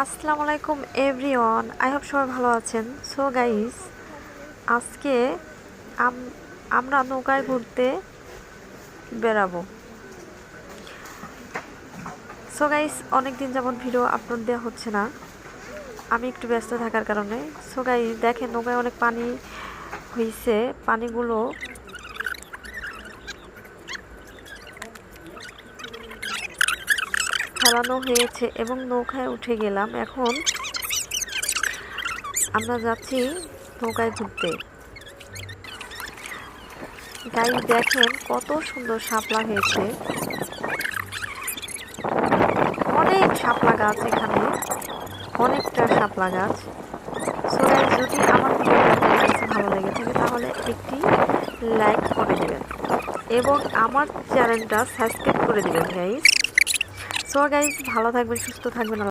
আসসালামু আলাইকুম everyone, I hope সবাই ভালো আছেন। সো গাইস, আজকে আমরা নৌকায় ঘুরতে বেরাবো। সো গাইস, অনেক দিন যাবত ভিডিও আপলোড দেওয়া হচ্ছে না, আমি একটু ব্যস্ত থাকার কারণে। সো গাইস দেখেন, নৌকায় অনেক পানি হয়েছে, পানিগুলো ফেলানো হয়েছে এবং নৌকায় উঠে গেলাম। এখন আমরা যাচ্ছি নৌকায় ঘুরতে। গাইস দেখেন কত সুন্দর শাপলা হয়েছে, অনেক শাপলা গাছ, এখানে অনেকটা শাপলা গাছ। সো গাইস, যদি আমার ভিডিওটা আপনাদের কাছে ভালো লেগে থাকে তাহলে একটি লাইক করে দেবেন এবং আমার চ্যানেলটা সাবস্ক্রাইব করে দেবেন গাইস। সো গাইস, ভালো থাকবেন, সুস্থ থাকবেন।